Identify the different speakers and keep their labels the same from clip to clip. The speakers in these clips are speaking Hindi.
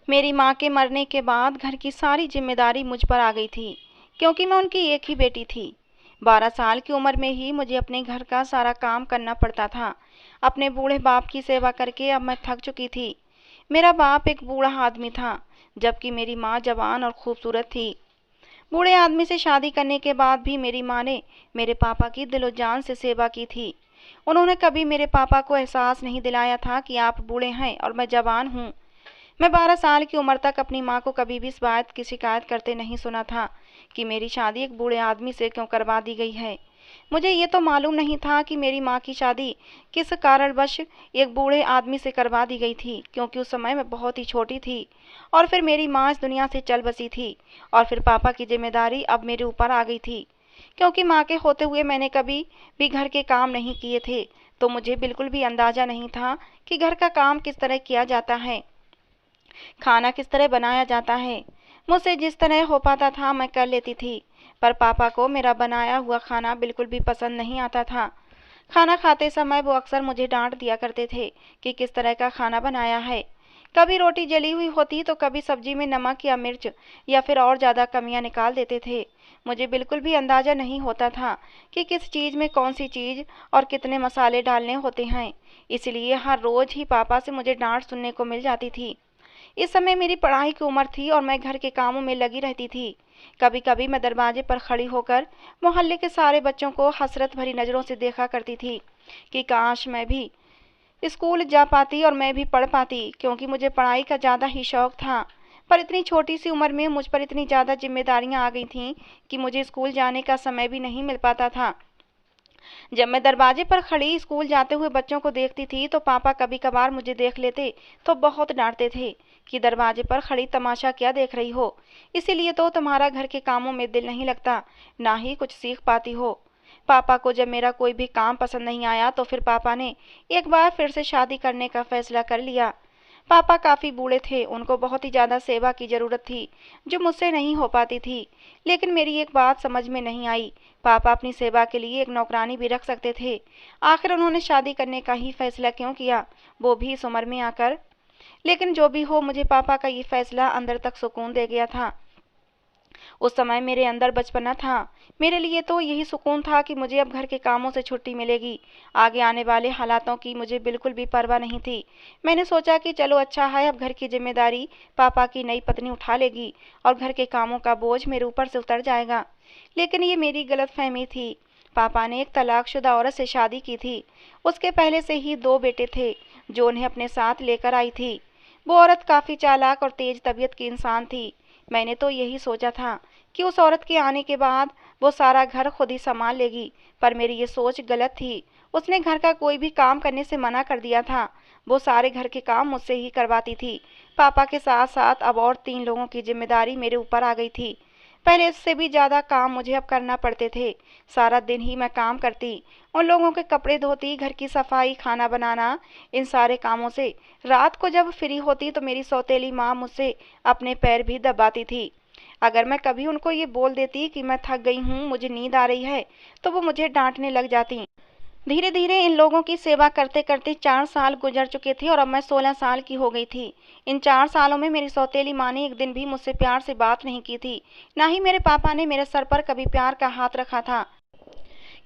Speaker 1: मेरी माँ के मरने के बाद घर की सारी जिम्मेदारी मुझ पर आ गई थी, क्योंकि मैं उनकी एक ही बेटी थी। 12 साल की उम्र में ही मुझे अपने घर का सारा काम करना पड़ता था। अपने बूढ़े बाप की सेवा करके अब मैं थक चुकी थी। मेरा बाप एक बूढ़ा आदमी था, जबकि मेरी माँ जवान और खूबसूरत थी। बूढ़े आदमी से शादी करने के बाद भी मेरी माँ ने मेरे पापा की दिलो जान से सेवा की थी। उन्होंने कभी मेरे पापा को एहसास नहीं दिलाया था कि आप बूढ़े हैं और मैं जवान हूँ। मैं 12 साल की उम्र तक अपनी माँ को कभी भी इस बात की शिकायत करते नहीं सुना था कि मेरी शादी एक बूढ़े आदमी से क्यों करवा दी गई है। मुझे ये तो मालूम नहीं था कि मेरी माँ की शादी किस कारणवश एक बूढ़े आदमी से करवा दी गई थी, क्योंकि उस समय मैं बहुत ही छोटी थी और फिर मेरी माँ इस दुनिया से चल बसी थी और फिर पापा की जिम्मेदारी अब मेरे ऊपर आ गई थी। क्योंकि माँ के होते हुए मैंने कभी भी घर के काम नहीं किए थे, तो मुझे बिल्कुल भी अंदाजा नहीं था कि घर का काम किस तरह किया जाता है, खाना किस तरह बनाया जाता है। मुझसे जिस तरह हो पाता था मैं कर लेती थी, पर पापा को मेरा बनाया हुआ खाना बिल्कुल भी पसंद नहीं आता था। खाना खाते समय वो अक्सर मुझे डांट दिया करते थे कि किस तरह का खाना बनाया है। कभी रोटी जली हुई होती तो कभी सब्जी में नमक या मिर्च या फिर और ज़्यादा कमियां निकाल देते थे। मुझे बिल्कुल भी अंदाज़ा नहीं होता था कि किस चीज़ में कौन सी चीज़ और कितने मसाले डालने होते हैं। इसलिए हर रोज़ ही पापा से मुझे डांट सुनने को मिल जाती थी। इस समय मेरी पढ़ाई की उम्र थी और मैं घर के कामों में लगी रहती थी। कभी कभी मैं दरवाजे पर खड़ी होकर मोहल्ले के सारे बच्चों को हसरत भरी नज़रों से देखा करती थी कि काश मैं भी स्कूल जा पाती और मैं भी पढ़ पाती, क्योंकि मुझे पढ़ाई का ज़्यादा ही शौक था। पर इतनी छोटी सी उम्र में मुझ पर इतनी ज़्यादा जिम्मेदारियां आ गई थीं कि मुझे स्कूल जाने का समय भी नहीं मिल पाता था। जब मैं दरवाजे पर खड़ी स्कूल जाते हुए बच्चों को देखती थी तो पापा कभी कभार मुझे देख लेते तो बहुत डांटते थे कि दरवाजे पर खड़ी तमाशा क्या देख रही हो, इसीलिए तो तुम्हारा घर के कामों में दिल नहीं लगता, ना ही कुछ सीख पाती हो। पापा को जब मेरा कोई भी काम पसंद नहीं आया तो फिर पापा ने एक बार फिर से शादी करने का फैसला कर लिया। पापा काफ़ी बूढ़े थे, उनको बहुत ही ज़्यादा सेवा की ज़रूरत थी, जो मुझसे नहीं हो पाती थी। लेकिन मेरी एक बात समझ में नहीं आई, पापा अपनी सेवा के लिए एक नौकरानी भी रख सकते थे। आखिर उन्होंने शादी करने का ही फैसला क्यों किया, वो भी इस उम्र में आकर। लेकिन जो भी हो, मुझे पापा का ये फैसला अंदर तक सुकून दे गया था। उस समय मेरे अंदर बचपना था। मेरे लिए तो यही सुकून था कि मुझे अब घर के कामों से छुट्टी मिलेगी। आगे आने वाले हालातों की मुझे बिल्कुल भी परवाह नहीं थी। मैंने सोचा कि चलो अच्छा है, अब घर की जिम्मेदारी पापा की नई पत्नी उठा लेगी और घर के कामों का बोझ मेरे ऊपर से उतर जाएगा। लेकिन ये मेरी गलतफहमी थी। पापा ने एक तलाकशुदा औरत से शादी की थी। उसके पहले से ही 2 बेटे थे जो उन्हें अपने साथ लेकर आई थी। वो औरत काफ़ी चालाक और तेज तबीयत की इंसान थी। मैंने तो यही सोचा था कि उस औरत के आने के बाद वो सारा घर खुद ही संभाल लेगी, पर मेरी ये सोच गलत थी। उसने घर का कोई भी काम करने से मना कर दिया था। वो सारे घर के काम मुझसे ही करवाती थी। पापा के साथ साथ अब और 3 लोगों की जिम्मेदारी मेरे ऊपर आ गई थी। पहले इससे भी ज़्यादा काम मुझे अब करना पड़ते थे। सारा दिन ही मैं काम करती, उन लोगों के कपड़े धोती, घर की सफाई, खाना बनाना, इन सारे कामों से रात को जब फ्री होती तो मेरी सौतेली माँ मुझसे अपने पैर भी दबाती थी। अगर मैं कभी उनको ये बोल देती कि मैं थक गई हूँ, मुझे नींद आ रही है, तो वो मुझे डांटने लग जाती। धीरे धीरे इन लोगों की सेवा करते करते 4 साल गुजर चुके थे और अब मैं 16 साल की हो गई थी। इन 4 सालों में मेरी सौतेली माँ ने एक दिन भी मुझसे प्यार से बात नहीं की थी, ना ही मेरे पापा ने मेरे सर पर कभी प्यार का हाथ रखा था,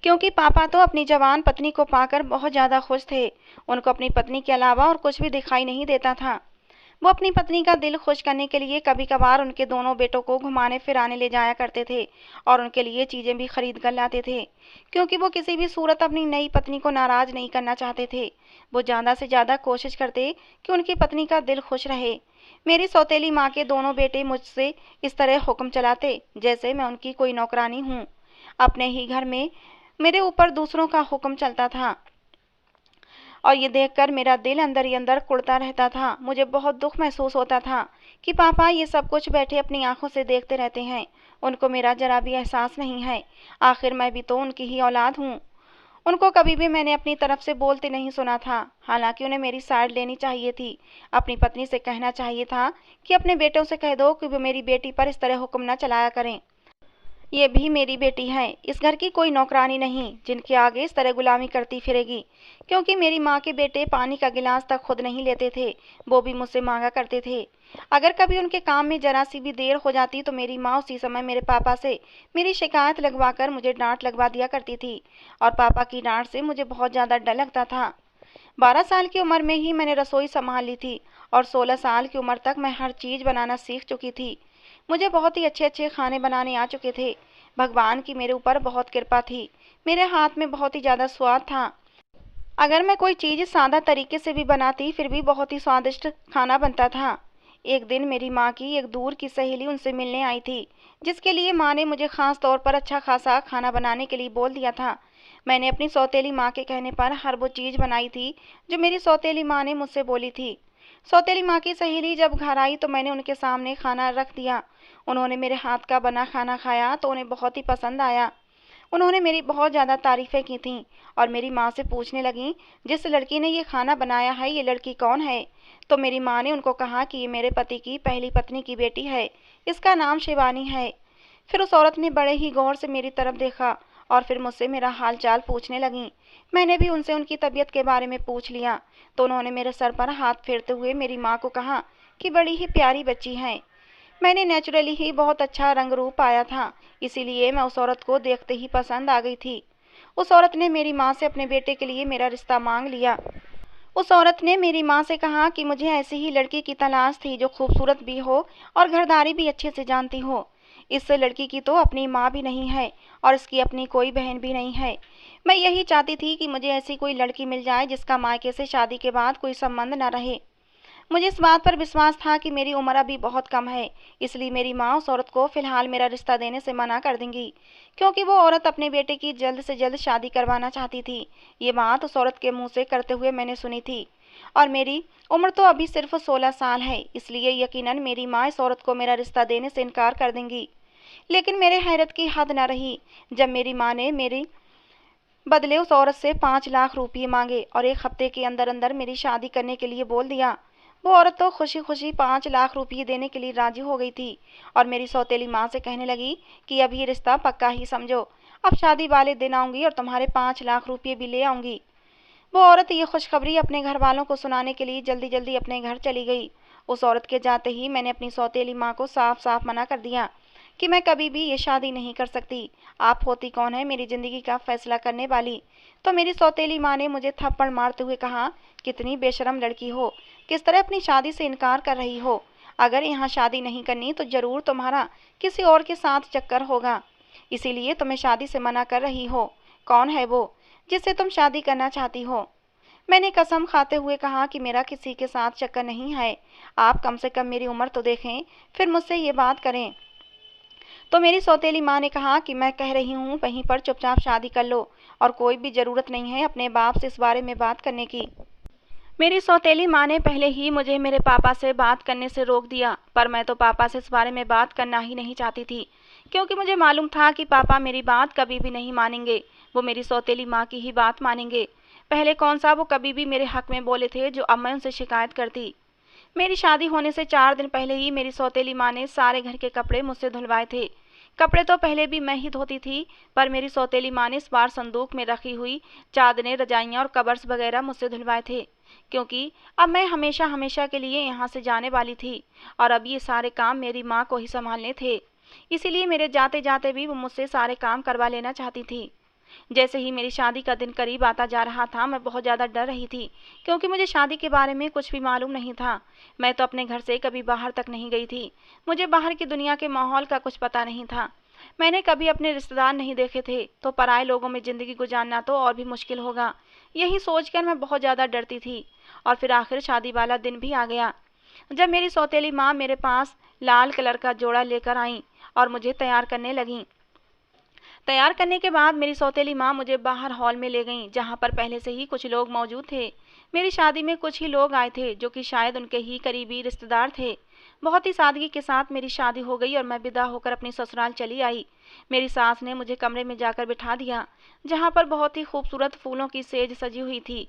Speaker 1: क्योंकि पापा तो अपनी जवान पत्नी को पाकर बहुत ज़्यादा खुश थे। उनको अपनी पत्नी के अलावा और कुछ भी दिखाई नहीं देता था। वो अपनी पत्नी का दिल खुश करने के लिए कभी कभार उनके दोनों बेटों को घुमाने फिराने ले जाया करते थे और उनके लिए चीज़ें भी खरीद कर लाते थे, क्योंकि वो किसी भी सूरत अपनी नई पत्नी को नाराज़ नहीं करना चाहते थे। वो ज़्यादा से ज़्यादा कोशिश करते कि उनकी पत्नी का दिल खुश रहे। मेरी सौतेली माँ के दोनों बेटे मुझसे इस तरह हुक्म चलाते जैसे मैं उनकी कोई नौकरानी हूँ। अपने ही घर में मेरे ऊपर दूसरों का हुक्म चलता था और ये देखकर मेरा दिल अंदर ही अंदर कुढ़ता रहता था। मुझे बहुत दुख महसूस होता था कि पापा ये सब कुछ बैठे अपनी आंखों से देखते रहते हैं, उनको मेरा जरा भी एहसास नहीं है। आखिर मैं भी तो उनकी ही औलाद हूँ। उनको कभी भी मैंने अपनी तरफ से बोलते नहीं सुना था, हालांकि उन्हें मेरी साइड लेनी चाहिए थी। अपनी पत्नी से कहना चाहिए था कि अपने बेटों से कह दो कि वो मेरी बेटी पर इस तरह हुक्म न चलाया करें। ये भी मेरी बेटी है, इस घर की कोई नौकरानी नहीं जिनके आगे इस तरह गुलामी करती फिरेगी। क्योंकि मेरी माँ के बेटे पानी का गिलास तक खुद नहीं लेते थे, वो भी मुझसे मांगा करते थे। अगर कभी उनके काम में जरा सी भी देर हो जाती तो मेरी माँ उसी समय मेरे पापा से मेरी शिकायत लगवाकर मुझे डांट लगवा दिया करती थी, और पापा की डांट से मुझे बहुत ज़्यादा डर लगता था। 12 साल की उम्र में ही मैंने रसोई संभाल ली थी, और 16 साल की उम्र तक मैं हर चीज़ बनाना सीख चुकी थी। मुझे बहुत ही अच्छे अच्छे खाने बनाने आ चुके थे। भगवान की मेरे ऊपर बहुत कृपा थी। मेरे हाथ में बहुत ही ज़्यादा स्वाद था। अगर मैं कोई चीज़ सादा तरीके से भी बनाती फिर भी बहुत ही स्वादिष्ट खाना बनता था। एक दिन मेरी माँ की एक दूर की सहेली उनसे मिलने आई थी, जिसके लिए माँ ने मुझे खास तौर पर अच्छा खासा खाना बनाने के लिए बोल दिया था। मैंने अपनी सौतेली माँ के कहने पर हर वो चीज़ बनाई थी जो मेरी सौतेली माँ ने मुझसे बोली थी। सौतेली माँ की सहेली जब घर आई तो मैंने उनके सामने खाना रख दिया। उन्होंने मेरे हाथ का बना खाना खाया तो उन्हें बहुत ही पसंद आया। उन्होंने मेरी बहुत ज़्यादा तारीफ़ें की थीं, और मेरी माँ से पूछने लगीं, जिस लड़की ने ये खाना बनाया है ये लड़की कौन है? तो मेरी माँ ने उनको कहा कि ये मेरे पति की पहली पत्नी की बेटी है, इसका नाम शिवानी है। फिर उस औरत ने बड़े ही गौर से मेरी तरफ देखा, और फिर मुझसे मेरा हाल चाल पूछने लगीं। मैंने भी उनसे उनकी तबीयत के बारे में पूछ लिया, तो उन्होंने मेरे सर पर हाथ फेरते हुए मेरी माँ को कहा कि बड़ी ही प्यारी बच्ची है। मैंने नेचुरली ही बहुत अच्छा रंग रूप पाया था, इसीलिए मैं उस औरत को देखते ही पसंद आ गई थी। उस औरत ने मेरी माँ से अपने बेटे के लिए मेरा रिश्ता मांग लिया। उस औरत ने मेरी माँ से कहा कि मुझे ऐसी ही लड़की की तलाश थी जो खूबसूरत भी हो और घरदारी भी अच्छे से जानती हो। इस लड़की की तो अपनी माँ भी नहीं है, और इसकी अपनी कोई बहन भी नहीं है। मैं यही चाहती थी कि मुझे ऐसी कोई लड़की मिल जाए जिसका मायके से शादी के बाद कोई संबंध न रहे। मुझे इस बात पर विश्वास था कि मेरी उम्र अभी बहुत कम है, इसलिए मेरी माँ उस औरत को फिलहाल मेरा रिश्ता देने से मना कर देंगी, क्योंकि वो औरत अपने बेटे की जल्द से जल्द शादी करवाना चाहती थी। ये बात उस औरत के मुंह से करते हुए मैंने सुनी थी, और मेरी उम्र तो अभी सिर्फ 16 साल है, इसलिए यकीनन मेरी माँ इस औरत को मेरा रिश्ता देने से इनकार कर देंगी। लेकिन मेरे हैरत की हद न रही जब मेरी माँ ने मेरे बदले उस औरत से 5 लाख रुपये मांगे और एक हफ्ते के अंदर अंदर मेरी शादी करने के लिए बोल दिया। वो औरत तो खुशी खुशी 5 लाख रुपये देने के लिए राजी हो गई थी, और मेरी सौतेली माँ से कहने लगी कि अब ये रिश्ता पक्का ही समझो, अब शादी वाले दिन आऊंगी और तुम्हारे 5 लाख रुपये भी ले आऊंगी। वो औरत ये खुशखबरी अपने घर वालों को सुनाने के लिए जल्दी जल्दी अपने घर चली गई। उस औरत के जाते ही मैंने अपनी सौतेली माँ को साफ साफ मना कर दिया कि मैं कभी भी ये शादी नहीं कर सकती। आप होती कौन है मेरी ज़िंदगी का फैसला करने वाली? तो मेरी सौतेली माँ ने मुझे थप्पड़ मारते हुए कहा, कितनी बेशरम लड़की हो, किस तरह अपनी शादी से इनकार कर रही हो। अगर यहाँ शादी नहीं करनी तो ज़रूर तुम्हारा किसी और के साथ चक्कर होगा, इसीलिए तुम्हें शादी से मना कर रही हो। कौन है वो जिससे तुम शादी करना चाहती हो? मैंने कसम खाते हुए कहा कि मेरा किसी के साथ चक्कर नहीं है। आप कम से कम मेरी उम्र तो देखें, फिर मुझसे ये बात करें। तो मेरी सौतेली माँ ने कहा कि मैं कह रही हूँ वहीं पर चुपचाप शादी कर लो, और कोई भी ज़रूरत नहीं है अपने बाप से इस बारे में बात करने की। मेरी सौतेली माँ ने पहले ही मुझे मेरे पापा से बात करने से रोक दिया, पर मैं तो पापा से इस बारे में बात करना ही नहीं चाहती थी, क्योंकि मुझे मालूम था कि पापा मेरी बात कभी भी नहीं मानेंगे। वो मेरी सौतेली माँ की ही बात मानेंगे। पहले कौन सा वो कभी भी मेरे हक में बोले थे जो अब मैं उनसे शिकायत करती। मेरी शादी होने से 4 दिन पहले ही मेरी सौतेली माँ ने सारे घर के कपड़े मुझसे धुलवाए थे। कपड़े तो पहले भी मैं ही धोती थी, पर मेरी सौतेली माँ ने इस बार संदूक में रखी हुई चादरें, रजाइयाँ और कवर्स वगैरह मुझसे धुलवाए थे, क्योंकि अब मैं हमेशा हमेशा के लिए यहाँ से जाने वाली थी, और अब ये सारे काम मेरी माँ को ही संभालने थे। इसीलिए मेरे जाते जाते भी वो मुझसे सारे काम करवा लेना चाहती थी। जैसे ही मेरी शादी का दिन करीब आता जा रहा था, मैं बहुत ज़्यादा डर रही थी, क्योंकि मुझे शादी के बारे में कुछ भी मालूम नहीं था। मैं तो अपने घर से कभी बाहर तक नहीं गई थी। मुझे बाहर की दुनिया के माहौल का कुछ पता नहीं था। मैंने कभी अपने रिश्तेदार नहीं देखे थे, तो पराए लोगों में ज़िंदगी गुजारना तो और भी मुश्किल होगा। यही सोचकर मैं बहुत ज़्यादा डरती थी। और फिर आखिर शादी वाला दिन भी आ गया, जब मेरी सौतेली माँ मेरे पास लाल कलर का जोड़ा लेकर आई और मुझे तैयार करने लगीं। तैयार करने के बाद मेरी सौतेली माँ मुझे बाहर हॉल में ले गईं, जहाँ पर पहले से ही कुछ लोग मौजूद थे। मेरी शादी में कुछ ही लोग आए थे जो कि शायद उनके ही करीबी रिश्तेदार थे। बहुत ही सादगी के साथ मेरी शादी हो गई और मैं विदा होकर अपनी ससुराल चली आई। मेरी सास ने मुझे कमरे में जाकर बिठा दिया, जहाँ पर बहुत ही खूबसूरत फूलों की सेज सजी हुई थी।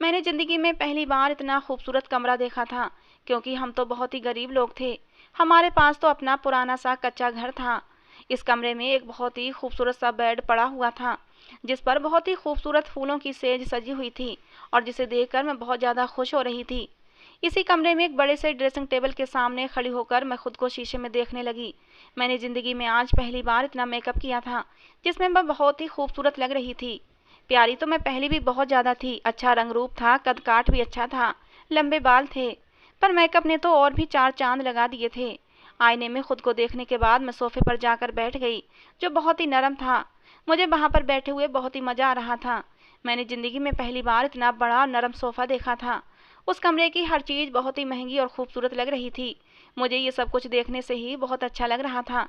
Speaker 1: मैंने ज़िंदगी में पहली बार इतना खूबसूरत कमरा देखा था, क्योंकि हम तो बहुत ही गरीब लोग थे। हमारे पास तो अपना पुराना सा कच्चा घर था। इस कमरे में एक बहुत ही खूबसूरत सा बेड पड़ा हुआ था, जिस पर बहुत ही खूबसूरत फूलों की सेज सजी हुई थी और जिसे देखकर मैं बहुत ज़्यादा खुश हो रही थी। इसी कमरे में एक बड़े से ड्रेसिंग टेबल के सामने खड़ी होकर मैं खुद को शीशे में देखने लगी। मैंने ज़िंदगी में आज पहली बार इतना मेकअप किया था, जिसमें मैं बहुत ही खूबसूरत लग रही थी। प्यारी तो मैं पहले भी बहुत ज़्यादा थी, अच्छा रंग रूप था, कद काठ भी अच्छा था, लंबे बाल थे, पर मेकअप ने तो और भी चार चांद लगा दिए थे। आईने में खुद को देखने के बाद मैं सोफे पर जाकर बैठ गई, जो बहुत ही नरम था। मुझे वहाँ पर बैठे हुए बहुत ही मज़ा आ रहा था। मैंने ज़िंदगी में पहली बार इतना बड़ा और नरम सोफ़ा देखा था। उस कमरे की हर चीज़ बहुत ही महंगी और खूबसूरत लग रही थी। मुझे ये सब कुछ देखने से ही बहुत अच्छा लग रहा था।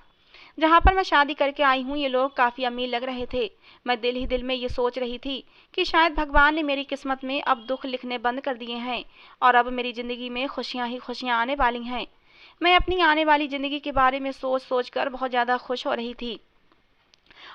Speaker 1: जहाँ पर मैं शादी करके आई हूँ, ये लोग काफ़ी अमीर लग रहे थे। मैं दिल ही दिल में ये सोच रही थी कि शायद भगवान ने मेरी किस्मत में अब दुख लिखने बंद कर दिए हैं और अब मेरी ज़िंदगी में खुशियाँ ही खुशियाँ आने वाली हैं। मैं अपनी आने वाली ज़िंदगी के बारे में सोच सोच कर बहुत ज़्यादा खुश हो रही थी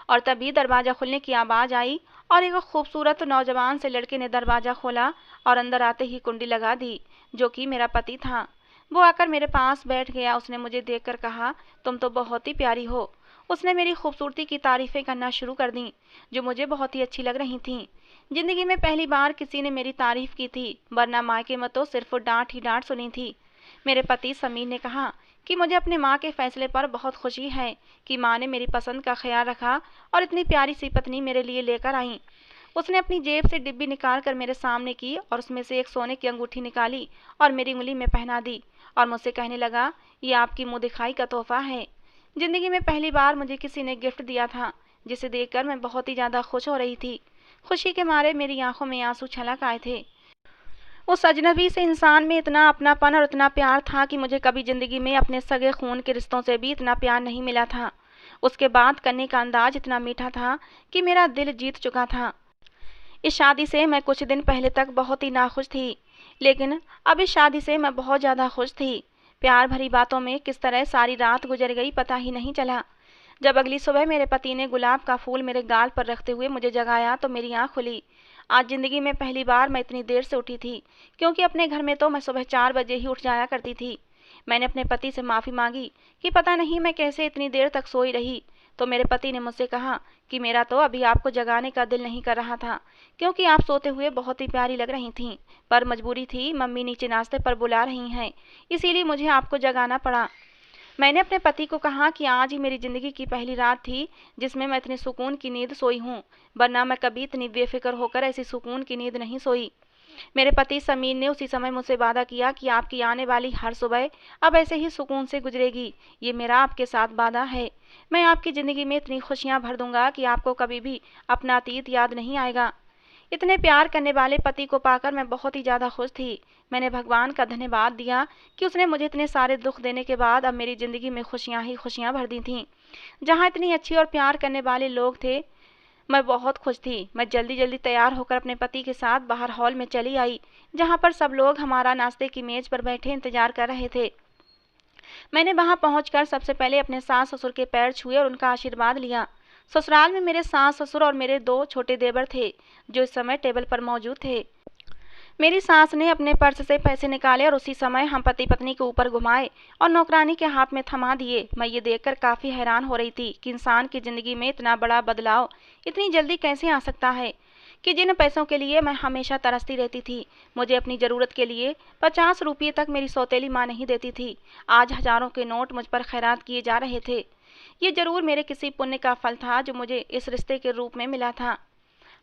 Speaker 1: और तभी दरवाज़ा खुलने की आवाज़ आई और एक खूबसूरत नौजवान से लड़के ने दरवाज़ा खोला और अंदर आते ही कुंडी लगा दी, जो कि मेरा पति था। वो आकर मेरे पास बैठ गया। उसने मुझे देखकर कहा, तुम तो बहुत ही प्यारी हो। उसने मेरी खूबसूरती की तारीफ़ें करना शुरू कर दी, जो मुझे बहुत ही अच्छी लग रही थीं। ज़िंदगी में पहली बार किसी ने मेरी तारीफ़ की थी, वरना मायके में तो सिर्फ डांट ही डांट सुनी थी। मेरे पति समीर ने कहा कि मुझे अपने माँ के फैसले पर बहुत खुशी है कि माँ ने मेरी पसंद का ख्याल रखा और इतनी प्यारी सी पत्नी मेरे लिए लेकर आई। उसने अपनी जेब से डिब्बी निकाल कर मेरे सामने की और उसमें से एक सोने की अंगूठी निकाली और मेरी उंगली में पहना दी और मुझसे कहने लगा, ये आपकी मुँह दिखाई का तोहफा है। ज़िंदगी में पहली बार मुझे किसी ने गिफ्ट दिया था, जिसे देखकर मैं बहुत ही ज़्यादा खुश हो रही थी। खुशी के मारे मेरी आंखों में आंसू छलक आए थे। उस अजनबी से इंसान में इतना अपनापन और इतना प्यार था कि मुझे कभी ज़िंदगी में अपने सगे खून के रिश्तों से भी इतना प्यार नहीं मिला था। उसके बात करने का अंदाज इतना मीठा था कि मेरा दिल जीत चुका था। इस शादी से मैं कुछ दिन पहले तक बहुत ही नाखुश थी, लेकिन अब इस शादी से मैं बहुत ज़्यादा खुश थी। प्यार भरी बातों में किस तरह सारी रात गुजर गई पता ही नहीं चला। जब अगली सुबह मेरे पति ने गुलाब का फूल मेरे गाल पर रखते हुए मुझे जगाया तो मेरी आँख खुली। आज ज़िंदगी में पहली बार मैं इतनी देर से उठी थी, क्योंकि अपने घर में तो मैं सुबह 4 बजे ही उठ जाया करती थी। मैंने अपने पति से माफ़ी मांगी कि पता नहीं मैं कैसे इतनी देर तक सोई रही। तो मेरे पति ने मुझसे कहा कि मेरा तो अभी आपको जगाने का दिल नहीं कर रहा था, क्योंकि आप सोते हुए बहुत ही प्यारी लग रही थीं, पर मजबूरी थी, मम्मी नीचे नाश्ते पर बुला रही हैं, इसीलिए मुझे आपको जगाना पड़ा। मैंने अपने पति को कहा कि आज ही मेरी ज़िंदगी की पहली रात थी जिसमें मैं इतने सुकून की नींद सोई हूँ, वरना मैं कभी इतनी बेफिक्र होकर ऐसी सुकून की नींद नहीं सोई। मेरे पति समीर ने उसी समय मुझसे वादा किया कि आपकी आने वाली हर सुबह अब ऐसे ही सुकून से गुजरेगी। ये मेरा आपके साथ वादा है। मैं आपकी ज़िंदगी में इतनी खुशियाँ भर दूंगा कि आपको कभी भी अपना अतीत याद नहीं आएगा। इतने प्यार करने वाले पति को पाकर मैं बहुत ही ज़्यादा खुश थी। मैंने भगवान का धन्यवाद दिया कि उसने मुझे इतने सारे दुख देने के बाद अब मेरी ज़िंदगी में खुशियाँ ही खुशियाँ भर दी थीं। जहाँ इतनी अच्छी और प्यार करने वाले लोग थे, मैं बहुत खुश थी। मैं जल्दी जल्दी तैयार होकर अपने पति के साथ बाहर हॉल में चली आई, जहाँ पर सब लोग हमारा नाश्ते की मेज़ पर बैठे इंतजार कर रहे थे। मैंने वहां पहुंचकर सबसे पहले अपने सास ससुर के पैर छुए और उनका आशीर्वाद लिया। ससुराल में मेरे सास ससुर और मेरे 2 छोटे देवर थे, जो इस समय टेबल पर मौजूद थे। मेरी सास ने अपने पर्स से पैसे निकाले और उसी समय हम पति पत्नी के ऊपर घुमाए और नौकरानी के हाथ में थमा दिए। मैं ये देखकर काफ़ी हैरान हो रही थी कि इंसान की ज़िंदगी में इतना बड़ा बदलाव इतनी जल्दी कैसे आ सकता है, कि जिन पैसों के लिए मैं हमेशा तरसती रहती थी, मुझे अपनी ज़रूरत के लिए 50 रुपये तक मेरी सौतेली माँ नहीं देती थी, आज हज़ारों के नोट मुझ पर खैरात किए जा रहे थे। ये ज़रूर मेरे किसी पुण्य का फल था जो मुझे इस रिश्ते के रूप में मिला था।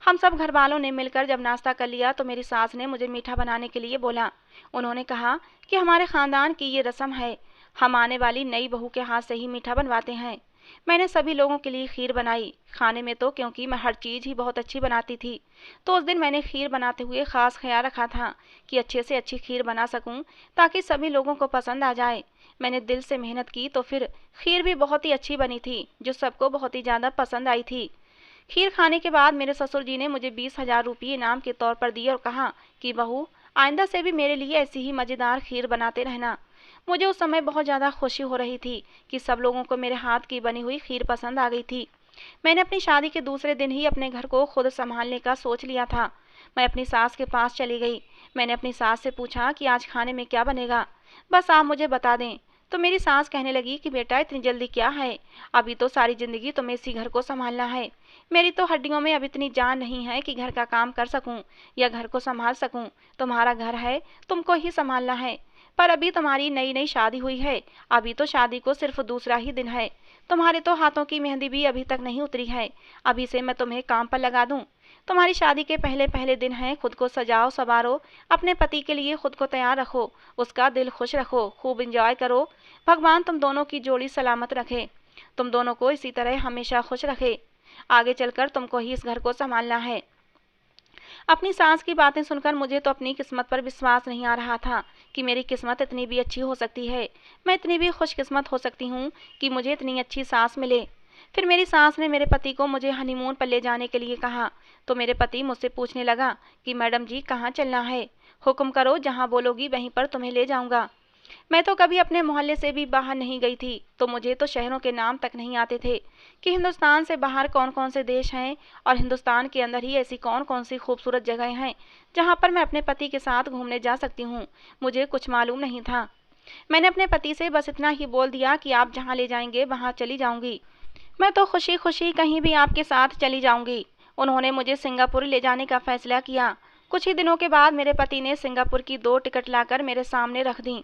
Speaker 1: हम सब घर वालों ने मिलकर जब नाश्ता कर लिया तो मेरी सास ने मुझे मीठा बनाने के लिए बोला। उन्होंने कहा कि हमारे ख़ानदान की ये रस्म है, हम आने वाली नई बहू के हाथ से ही मीठा बनवाते हैं। मैंने सभी लोगों के लिए खीर बनाई। खाने में तो क्योंकि मैं हर चीज़ ही बहुत अच्छी बनाती थी, तो उस दिन मैंने खीर बनाते हुए ख़ास ख्याल रखा था कि अच्छे से अच्छी खीर बना सकूं ताकि सभी लोगों को पसंद आ जाए। मैंने दिल से मेहनत की तो फिर खीर भी बहुत ही अच्छी बनी थी, जो सबको बहुत ही ज़्यादा पसंद आई थी। खीर खाने के बाद मेरे ससुर जी ने मुझे 20,000 रुपये इनाम के तौर पर दिए और कहा कि बहू, आइंदा से भी मेरे लिए ऐसी ही मज़ेदार खीर बनाते रहना। मुझे उस समय बहुत ज़्यादा खुशी हो रही थी कि सब लोगों को मेरे हाथ की बनी हुई खीर पसंद आ गई थी। मैंने अपनी शादी के दूसरे दिन ही अपने घर को खुद संभालने का सोच लिया था। मैं अपनी सास के पास चली गई। मैंने अपनी सास से पूछा कि आज खाने में क्या बनेगा, बस आप मुझे बता दें। तो मेरी सास कहने लगी कि बेटा इतनी जल्दी क्या है, अभी तो सारी जिंदगी तुम्हें इसी घर को संभालना है। मेरी तो हड्डियों में अब इतनी जान नहीं है कि घर का काम कर सकूं या घर को संभाल सकूं। तुम्हारा घर है, तुमको ही संभालना है। पर अभी तुम्हारी नई नई शादी हुई है, अभी तो शादी को सिर्फ दूसरा ही दिन है। तुम्हारे तो हाथों की मेहंदी भी अभी तक नहीं उतरी है, अभी से मैं तुम्हें काम पर लगा दूं। तुम्हारी शादी के पहले पहले दिन है, खुद को सजाओ सवारो, अपने पति के लिए खुद को तैयार रखो, उसका दिल खुश रखो, खूब इंजॉय करो। भगवान तुम दोनों की जोड़ी सलामत रखे, तुम दोनों को इसी तरह हमेशा खुश रखे। आगे चलकर तुमको ही इस घर को संभालना है। अपनी सास की बातें सुनकर मुझे तो अपनी किस्मत पर विश्वास नहीं आ रहा था कि मेरी किस्मत इतनी भी अच्छी हो सकती है, मैं इतनी भी खुशकिस्मत हो सकती हूँ कि मुझे इतनी अच्छी सास मिले। फिर मेरी सास ने मेरे पति को मुझे हनीमून पर ले जाने के लिए कहा, तो मेरे पति मुझसे पूछने लगा कि मैडम जी कहाँ चलना है, हुक्म करो, जहाँ बोलोगी वहीं पर तुम्हें ले जाऊँगा। मैं तो कभी अपने मोहल्ले से भी बाहर नहीं गई थी, तो मुझे तो शहरों के नाम तक नहीं आते थे कि हिंदुस्तान से बाहर कौन कौन से देश हैं और हिंदुस्तान के अंदर ही ऐसी कौन कौन सी खूबसूरत जगहें हैं जहाँ पर मैं अपने पति के साथ घूमने जा सकती हूँ। मुझे कुछ मालूम नहीं था। मैंने अपने पति से बस इतना ही बोल दिया कि आप जहाँ ले जाएंगे वहाँ चली जाऊँगी, मैं तो खुशी खुशी कहीं भी आपके साथ चली जाऊँगी। उन्होंने मुझे सिंगापुर ले जाने का फैसला किया। कुछ ही दिनों के बाद मेरे पति ने सिंगापुर की 2 टिकट लाकर मेरे सामने रख दी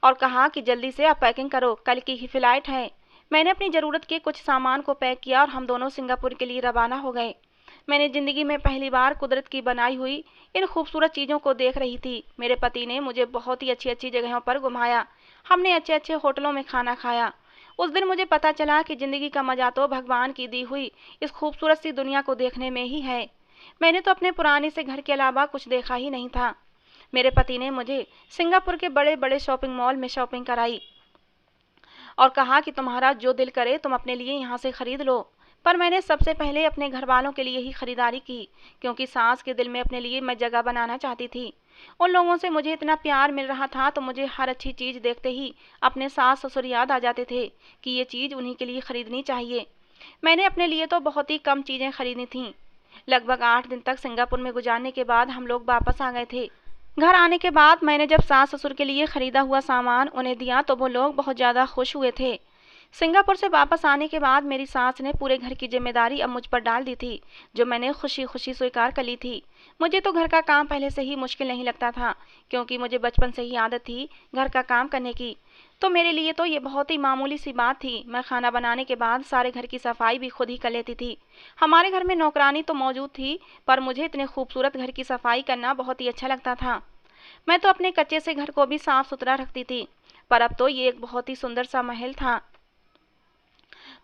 Speaker 1: और कहा कि जल्दी से आप पैकिंग करो, कल की ही फ्लाइट है। मैंने अपनी ज़रूरत के कुछ सामान को पैक किया और हम दोनों सिंगापुर के लिए रवाना हो गए। मैंने ज़िंदगी में पहली बार कुदरत की बनाई हुई इन खूबसूरत चीज़ों को देख रही थी। मेरे पति ने मुझे बहुत ही अच्छी अच्छी जगहों पर घुमाया, हमने अच्छे अच्छे होटलों में खाना खाया। उस दिन मुझे पता चला कि ज़िंदगी का मज़ा तो भगवान की दी हुई इस खूबसूरत सी दुनिया को देखने में ही है। मैंने तो अपने पुराने से घर के अलावा कुछ देखा ही नहीं था। मेरे पति ने मुझे सिंगापुर के बड़े बड़े शॉपिंग मॉल में शॉपिंग कराई और कहा कि तुम्हारा जो दिल करे तुम अपने लिए यहाँ से खरीद लो। पर मैंने सबसे पहले अपने घर वालों के लिए ही खरीदारी की, क्योंकि सास के दिल में अपने लिए मैं जगह बनाना चाहती थी। उन लोगों से मुझे इतना प्यार मिल रहा था तो मुझे हर अच्छी चीज़ देखते ही अपने सास ससुर याद आ जाते थे कि ये चीज़ उन्हीं के लिए खरीदनी चाहिए। मैंने अपने लिए तो बहुत ही कम चीज़ें खरीदी थीं। लगभग 8 दिन तक सिंगापुर में गुजारने के बाद हम लोग वापस आ गए थे। घर आने के बाद मैंने जब सास ससुर के लिए खरीदा हुआ सामान उन्हें दिया तो वो लोग बहुत ज़्यादा खुश हुए थे। सिंगापुर से वापस आने के बाद मेरी सास ने पूरे घर की जिम्मेदारी अब मुझ पर डाल दी थी, जो मैंने खुशी खुशी स्वीकार कर ली थी। मुझे तो घर का काम पहले से ही मुश्किल नहीं लगता था, क्योंकि मुझे बचपन से ही आदत थी घर का काम करने की। तो मेरे लिए तो ये बहुत ही मामूली सी बात थी। मैं खाना बनाने के बाद सारे घर की सफाई भी खुद ही कर लेती थी। हमारे घर में नौकरानी तो मौजूद थी, पर मुझे इतने खूबसूरत घर की सफाई करना बहुत ही अच्छा लगता था। मैं तो अपने कच्चे से घर को भी साफ सुथरा रखती थी, पर अब तो ये एक बहुत ही सुंदर सा महल था,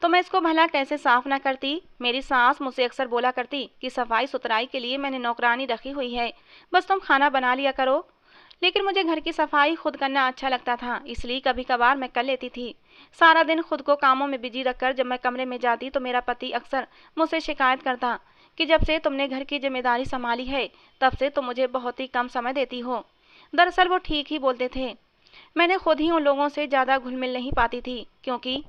Speaker 1: तो मैं इसको भला कैसे साफ ना करती। मेरी सास मुझसे अक्सर बोला करती कि सफाई सुथराई के लिए मैंने नौकरानी रखी हुई है, बस तुम खाना बना लिया करो। लेकिन मुझे घर की सफाई खुद करना अच्छा लगता था, इसलिए कभी कभार मैं कर लेती थी। सारा दिन खुद को कामों में बिजी रखकर जब मैं कमरे में जाती तो मेरा पति अक्सर मुझसे शिकायत करता कि जब से तुमने घर की जिम्मेदारी संभाली है तब से तुम मुझे बहुत ही कम समय देती हो। दरअसल वो ठीक ही बोलते थे। मैंने खुद ही उन लोगों से ज़्यादा घुल मिल नहीं पाती थी, क्योंकि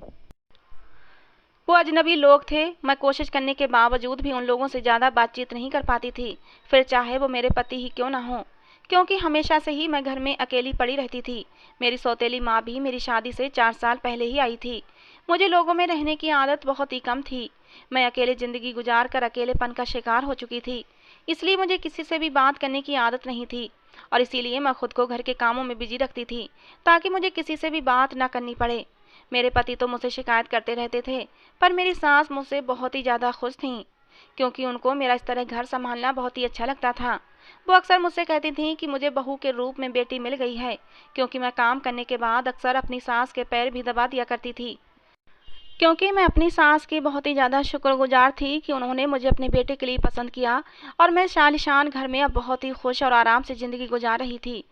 Speaker 1: वो अजनबी लोग थे। मैं कोशिश करने के बावजूद भी उन लोगों से ज़्यादा बातचीत नहीं कर पाती थी, फिर चाहे वो मेरे पति ही क्यों ना हो, क्योंकि हमेशा से ही मैं घर में अकेली पड़ी रहती थी। मेरी सौतेली माँ भी मेरी शादी से 4 साल पहले ही आई थी। मुझे लोगों में रहने की आदत बहुत ही कम थी। मैं अकेले ज़िंदगी गुजार कर अकेलेपन का शिकार हो चुकी थी, इसलिए मुझे किसी से भी बात करने की आदत नहीं थी और इसीलिए मैं खुद को घर के कामों में बिजी रखती थी ताकि मुझे किसी से भी बात ना करनी पड़े। मेरे पति तो मुझसे शिकायत करते रहते थे, पर मेरी सास मुझसे बहुत ही ज़्यादा खुश थीं, क्योंकि उनको मेरा इस तरह घर संभालना बहुत ही अच्छा लगता था। वो अक्सर मुझसे कहती थीं कि मुझे बहू के रूप में बेटी मिल गई है, क्योंकि मैं काम करने के बाद अक्सर अपनी सास के पैर भी दबा दिया करती थी, क्योंकि मैं अपनी सास की बहुत ही ज़्यादा शुक्रगुजार थी कि उन्होंने मुझे अपने बेटे के लिए पसंद किया और मैं शालीशान घर में अब बहुत ही खुश और आराम से ज़िंदगी गुजार रही थी।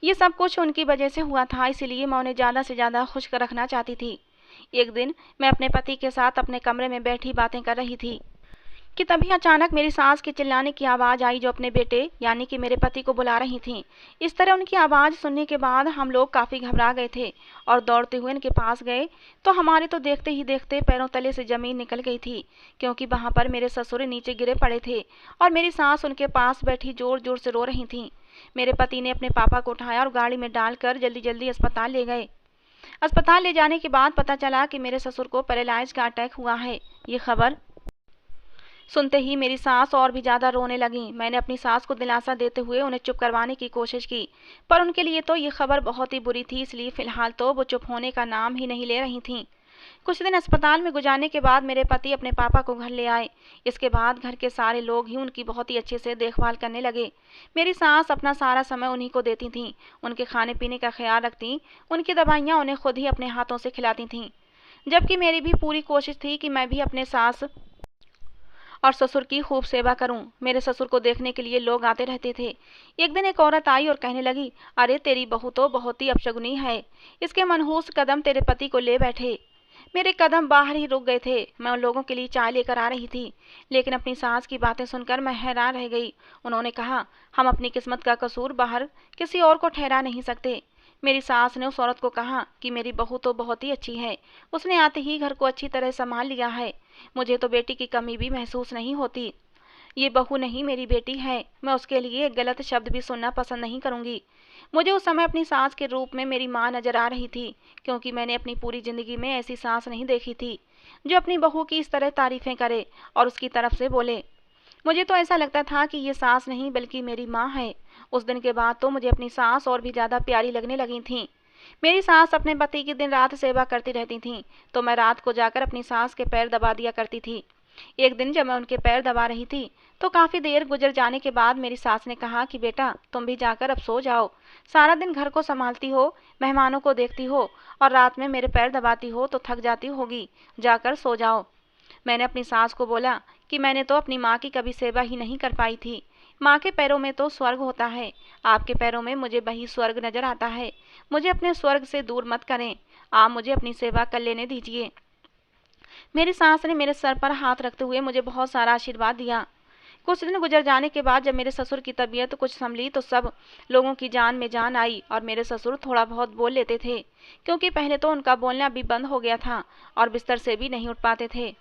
Speaker 1: ये सब कुछ उनकी वजह से हुआ था, इसीलिए मैं उन्हें ज़्यादा से ज़्यादा खुश रखना चाहती थी। एक दिन मैं अपने पति के साथ अपने कमरे में बैठी बातें कर रही थी कि तभी अचानक मेरी सास के चिल्लाने की आवाज़ आई, जो अपने बेटे यानी कि मेरे पति को बुला रही थीं। इस तरह उनकी आवाज़ सुनने के बाद हम लोग काफ़ी घबरा गए थे और दौड़ते हुए उनके पास गए तो हमारे तो देखते ही देखते पैरों तले से ज़मीन निकल गई थी, क्योंकि वहाँ पर मेरे ससुर नीचे गिरे पड़े थे और मेरी सास उनके पास बैठी ज़ोर ज़ोर से रो रही थीं। मेरे पति ने अपने पापा को उठाया और गाड़ी में डालकर जल्दी जल्दी अस्पताल ले गए। अस्पताल ले जाने के बाद पता चला कि मेरे ससुर को पैरालाइज का अटैक हुआ है। ये खबर सुनते ही मेरी सास और भी ज़्यादा रोने लगी। मैंने अपनी सास को दिलासा देते हुए उन्हें चुप करवाने की कोशिश की, पर उनके लिए तो ये खबर बहुत ही बुरी थी, इसलिए फ़िलहाल तो वो चुप होने का नाम ही नहीं ले रही थीं। कुछ दिन अस्पताल में गुजारने के बाद मेरे पति अपने पापा को घर ले आए। इसके बाद घर के सारे लोग ही उनकी बहुत ही अच्छे से देखभाल करने लगे। मेरी सास अपना सारा समय उन्हीं को देती थीं, उनके खाने पीने का ख्याल रखती, उनकी दवाइयाँ उन्हें खुद ही अपने हाथों से खिलाती थीं। जबकि मेरी भी पूरी कोशिश थी कि मैं भी अपने सास और ससुर की खूब सेवा करूं। मेरे ससुर को देखने के लिए लोग आते रहते थे। एक दिन एक औरत आई और कहने लगी, अरे तेरी बहू तो बहुत ही अपशगुनी है, इसके मनहूस कदम तेरे पति को ले बैठे। मेरे कदम बाहर ही रुक गए थे। मैं उन लोगों के लिए चाय लेकर आ रही थी, लेकिन अपनी सास की बातें सुनकर मैं हैरान रह गई। उन्होंने कहा, हम अपनी किस्मत का कसूर बाहर किसी और को ठहरा नहीं सकते। मेरी सास ने उस औरत को कहा कि मेरी बहू तो बहुत ही अच्छी है, उसने आते ही घर को अच्छी तरह संभाल लिया है, मुझे तो बेटी की कमी भी महसूस नहीं होती। ये बहू नहीं, मेरी बेटी है, मैं उसके लिए एक गलत शब्द भी सुनना पसंद नहीं करूंगी। मुझे उस समय अपनी सास के रूप में मेरी माँ नजर आ रही थी, क्योंकि मैंने अपनी पूरी जिंदगी में ऐसी सास नहीं देखी थी जो अपनी बहू की इस तरह तारीफें करे और उसकी तरफ से बोले। मुझे तो ऐसा लगता था कि ये सास नहीं बल्कि मेरी माँ है। उस दिन के बाद तो मुझे अपनी सास और भी ज़्यादा प्यारी लगने लगी थी। मेरी सास अपने पति की दिन रात सेवा करती रहती थीं, तो मैं रात को जाकर अपनी सास के पैर दबा दिया करती थी। एक दिन जब मैं उनके पैर दबा रही थी तो काफ़ी देर गुजर जाने के बाद मेरी सास ने कहा कि बेटा तुम भी जाकर अब सो जाओ, सारा दिन घर को संभालती हो, मेहमानों को देखती हो और रात में मेरे पैर दबाती हो तो थक जाती होगी, जाकर सो जाओ। मैंने अपनी सास को बोला कि मैंने तो अपनी माँ की कभी सेवा ही नहीं कर पाई थी। माँ के पैरों में तो स्वर्ग होता है, आपके पैरों में मुझे वही स्वर्ग नजर आता है। मुझे अपने स्वर्ग से दूर मत करें, आप मुझे अपनी सेवा कर लेने दीजिए। मेरी सास ने मेरे सर पर हाथ रखते हुए मुझे बहुत सारा आशीर्वाद दिया। कुछ दिन गुजर जाने के बाद जब मेरे ससुर की तबीयत कुछ संभली तो सब लोगों की जान में जान आई और मेरे ससुर थोड़ा बहुत बोल लेते थे, क्योंकि पहले तो उनका बोलना भी बंद हो गया था और बिस्तर से भी नहीं उठ पाते थे।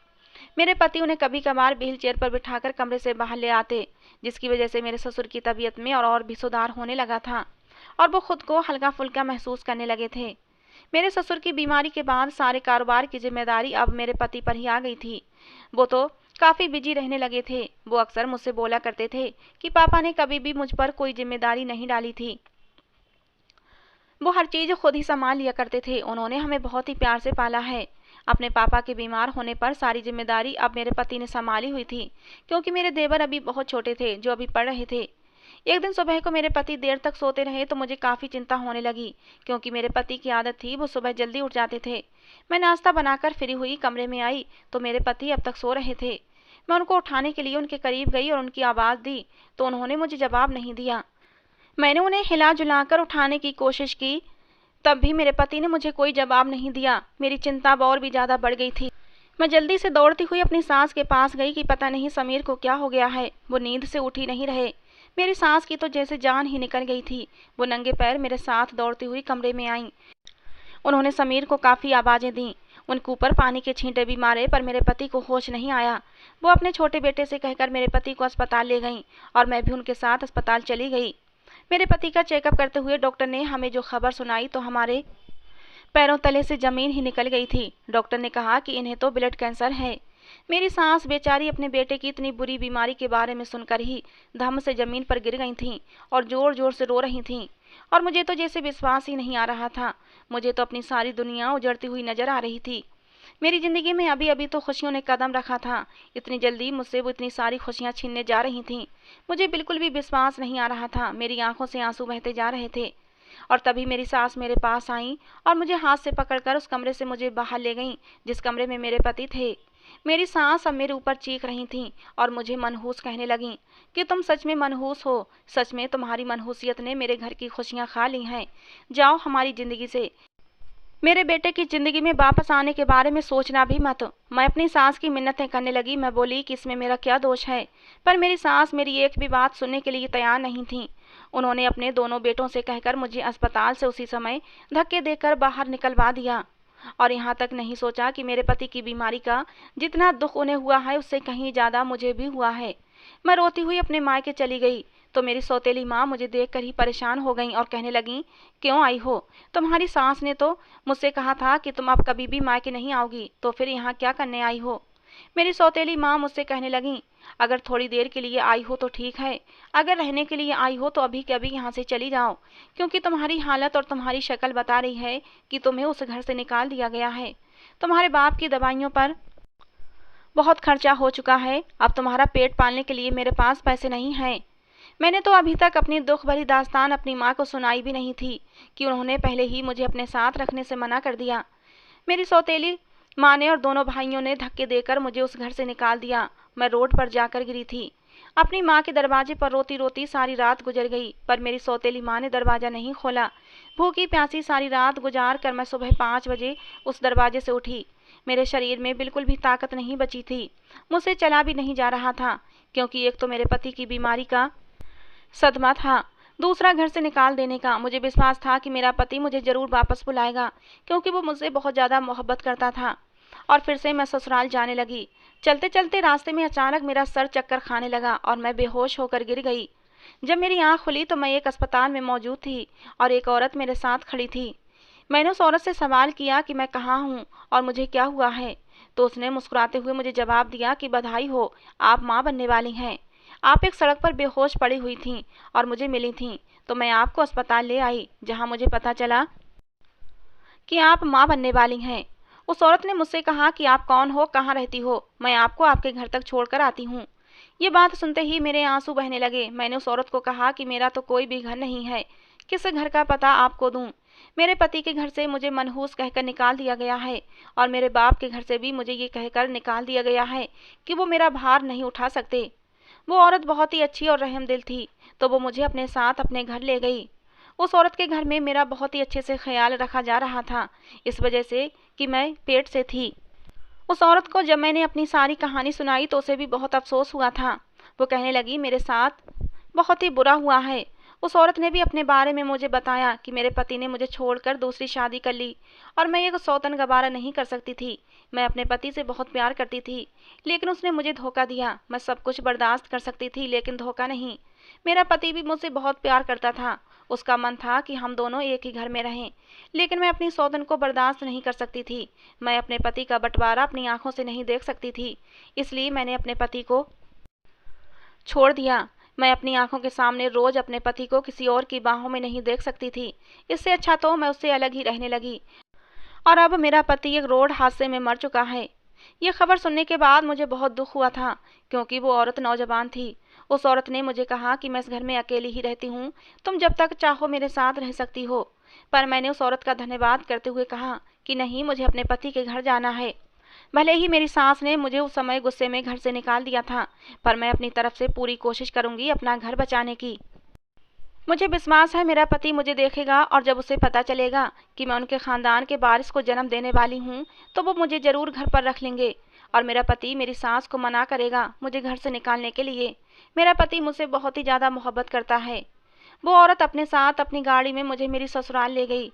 Speaker 1: मेरे पति उन्हें कभी कभार व्हील चेयर पर बिठाकर कमरे से बाहर ले आते, जिसकी वजह से मेरे ससुर की तबीयत में और भी सुधार होने लगा था और वो खुद को हल्का फुल्का महसूस करने लगे थे। मेरे ससुर की बीमारी के बाद सारे कारोबार की जिम्मेदारी अब मेरे पति पर ही आ गई थी। वो तो काफ़ी बिजी रहने लगे थे। वो अक्सर मुझसे बोला करते थे कि पापा ने कभी भी मुझ पर कोई जिम्मेदारी नहीं डाली थी, वो हर चीज़ खुद ही संभाल लिया करते थे। उन्होंने हमें बहुत ही प्यार से पाला है। अपने पापा के बीमार होने पर सारी जिम्मेदारी अब मेरे पति ने संभाली हुई थी, क्योंकि मेरे देवर अभी बहुत छोटे थे जो अभी पढ़ रहे थे। एक दिन सुबह को मेरे पति देर तक सोते रहे तो मुझे काफ़ी चिंता होने लगी, क्योंकि मेरे पति की आदत थी वो सुबह जल्दी उठ जाते थे। मैं नाश्ता बनाकर फ्री हुई कमरे में आई तो मेरे पति अब तक सो रहे थे। मैं उनको उठाने के लिए उनके करीब गई और उनकी आवाज़ दी तो उन्होंने मुझे जवाब नहीं दिया। मैंने उन्हें हिला जुलाकर उठाने की कोशिश की, तब भी मेरे पति ने मुझे कोई जवाब नहीं दिया। मेरी चिंता और भी ज़्यादा बढ़ गई थी। मैं जल्दी से दौड़ती हुई अपनी सास के पास गई कि पता नहीं समीर को क्या हो गया है, वो नींद से उठ ही नहीं रहे। मेरी सास की तो जैसे जान ही निकल गई थी। वो नंगे पैर मेरे साथ दौड़ती हुई कमरे में आईं। उन्होंने समीर को काफ़ी आवाज़ें दी, उनके ऊपर पानी के छींटे भी मारे, पर मेरे पति को होश नहीं आया। वो अपने छोटे बेटे से कहकर मेरे पति को अस्पताल ले गईं और मैं भी उनके साथ अस्पताल चली गई। मेरे पति का चेकअप करते हुए डॉक्टर ने हमें जो खबर सुनाई तो हमारे पैरों तले से ज़मीन ही निकल गई थी। डॉक्टर ने कहा कि इन्हें तो ब्लड कैंसर है। मेरी सास बेचारी अपने बेटे की इतनी बुरी बीमारी के बारे में सुनकर ही धम्म से ज़मीन पर गिर गई थीं और ज़ोर ज़ोर से रो रही थीं, और मुझे तो जैसे विश्वास ही नहीं आ रहा था। मुझे तो अपनी सारी दुनिया उजड़ती हुई नजर आ रही थी। मेरी ज़िंदगी में अभी अभी तो खुशियों ने कदम रखा था, इतनी जल्दी मुझसे वो इतनी सारी खुशियाँ छीनने जा रही थीं। मुझे बिल्कुल भी विश्वास नहीं आ रहा था। मेरी आंखों से आंसू बहते जा रहे थे। और तभी मेरी सास मेरे पास आई और मुझे हाथ से पकड़कर उस कमरे से मुझे बाहर ले गईं जिस कमरे में मेरे पति थे। मेरी सास अब मेरे ऊपर चीख रही थीं और मुझे मनहूस कहने लगीं कि तुम सच में मनहूस हो, सच में तुम्हारी मनहूसियत ने मेरे घर की खुशियाँ खा ली हैं। जाओ हमारी ज़िंदगी से। मेरे बेटे की ज़िंदगी में वापस आने के बारे में सोचना भी मत। मैं अपनी सास की मिन्नतें करने लगी। मैं बोली कि इसमें मेरा क्या दोष है, पर मेरी सास मेरी एक भी बात सुनने के लिए तैयार नहीं थी। उन्होंने अपने दोनों बेटों से कहकर मुझे अस्पताल से उसी समय धक्के देकर बाहर निकलवा दिया, और यहाँ तक नहीं सोचा कि मेरे पति की बीमारी का जितना दुख उन्हें हुआ है उससे कहीं ज़्यादा मुझे भी हुआ है। मैं रोती हुई अपने मायके चली गई तो मेरी सौतेली माँ मुझे देखकर ही परेशान हो गईं और कहने लगीं, क्यों आई हो? तुम्हारी सास ने तो मुझसे कहा था कि तुम अब कभी भी मायके नहीं आओगी, तो फिर यहाँ क्या करने आई हो? मेरी सौतेली माँ मुझसे कहने लगीं, अगर थोड़ी देर के लिए आई हो तो ठीक है, अगर रहने के लिए आई हो तो अभी के अभी यहाँ से चली जाओ, क्योंकि तुम्हारी हालत और तुम्हारी शक्ल बता रही है कि तुम्हें उस घर से निकाल दिया गया है। तुम्हारे बाप की दवाइयों पर बहुत खर्चा हो चुका है, अब तुम्हारा पेट पालने के लिए मेरे पास पैसे नहीं हैं। मैंने तो अभी तक अपनी दुख भरी दास्तान अपनी माँ को सुनाई भी नहीं थी कि उन्होंने पहले ही मुझे अपने साथ रखने से मना कर दिया। मेरी सौतेली माँ ने और दोनों भाइयों ने धक्के देकर मुझे उस घर से निकाल दिया। मैं रोड पर जाकर गिरी थी। अपनी माँ के दरवाजे पर रोती रोती सारी रात गुजर गई, पर मेरी सौतेली माँ ने दरवाजा नहीं खोला। भूखी प्यासी सारी रात गुजार कर मैं सुबह 5 बजे उस दरवाजे से उठी। मेरे शरीर में बिल्कुल भी ताकत नहीं बची थी। मुझसे चला भी नहीं जा रहा था, क्योंकि एक तो मेरे पति की बीमारी का सदमा था, दूसरा घर से निकाल देने का। मुझे विश्वास था कि मेरा पति मुझे जरूर वापस बुलाएगा, क्योंकि वो मुझसे बहुत ज़्यादा मोहब्बत करता था। और फिर से मैं ससुराल जाने लगी। चलते चलते रास्ते में अचानक मेरा सर चक्कर खाने लगा और मैं बेहोश होकर गिर गई। जब मेरी आँख खुली तो मैं एक अस्पताल में मौजूद थी और एक औरत मेरे साथ खड़ी थी। मैंने उस औरत से सवाल किया कि मैं कहाँ हूँ और मुझे क्या हुआ है, तो उसने मुस्कुराते हुए मुझे जवाब दिया कि बधाई हो, आप माँ बनने वाली हैं। आप एक सड़क पर बेहोश पड़ी हुई थीं और मुझे मिली थीं, तो मैं आपको अस्पताल ले आई, जहाँ मुझे पता चला कि आप माँ बनने वाली हैं। उस औरत ने मुझसे कहा कि आप कौन हो, कहाँ रहती हो, मैं आपको आपके घर तक छोड़कर आती हूँ। ये बात सुनते ही मेरे आंसू बहने लगे। मैंने उस औरत को कहा कि मेरा तो कोई भी घर नहीं है, किस घर का पता आपको दूं? मेरे पति के घर से मुझे मनहूस कहकर निकाल दिया गया है और मेरे बाप के घर से भी मुझे ये कहकर निकाल दिया गया है कि वो मेरा भार नहीं उठा सकते। वो औरत बहुत ही अच्छी और रहमदिल थी, तो वो मुझे अपने साथ अपने घर ले गई। उस औरत के घर में मेरा बहुत ही अच्छे से ख्याल रखा जा रहा था, इस वजह से कि मैं पेट से थी। उस औरत को जब मैंने अपनी सारी कहानी सुनाई तो उसे भी बहुत अफसोस हुआ था। वो कहने लगी, मेरे साथ बहुत ही बुरा हुआ है। उस औरत ने भी अपने बारे में मुझे बताया कि मेरे पति ने मुझे छोड़कर दूसरी शादी कर ली और मैं ये सौतन गवारा नहीं कर सकती थी। मैं अपने पति से बहुत प्यार करती थी, लेकिन उसने मुझे धोखा दिया। मैं सब कुछ बर्दाश्त कर सकती थी, लेकिन धोखा नहीं। मेरा पति भी मुझसे बहुत प्यार करता था। उसका मन था कि हम दोनों एक ही घर में रहें, लेकिन मैं अपनी सौतन को बर्दाश्त नहीं कर सकती थी। मैं अपने पति का बंटवारा अपनी आंखों से नहीं देख सकती थी, इसलिए मैंने अपने पति को छोड़ दिया। मैं अपनी आंखों के सामने रोज अपने पति को किसी और की बाहों में नहीं देख सकती थी। इससे अच्छा तो मैं उससे अलग ही रहने लगी। और अब मेरा पति एक रोड हादसे में मर चुका है। ये खबर सुनने के बाद मुझे बहुत दुख हुआ था, क्योंकि वो औरत नौजवान थी। उस औरत ने मुझे कहा कि मैं इस घर में अकेली ही रहती हूँ, तुम जब तक चाहो मेरे साथ रह सकती हो। पर मैंने उस औरत का धन्यवाद करते हुए कहा कि नहीं, मुझे अपने पति के घर जाना है। भले ही मेरी सास ने मुझे उस समय गुस्से में घर से निकाल दिया था, पर मैं अपनी तरफ से पूरी कोशिश करूंगी अपना घर बचाने की। मुझे विश्वास है मेरा पति मुझे देखेगा और जब उसे पता चलेगा कि मैं उनके खानदान के वारिस को जन्म देने वाली हूँ, तो वो मुझे जरूर घर पर रख लेंगे। और मेरा पति मेरी सास को मना करेगा मुझे घर से निकालने के लिए। मेरा पति मुझसे बहुत ही ज़्यादा मोहब्बत करता है। वो औरत अपने साथ अपनी गाड़ी में मुझे मेरी ससुराल ले गई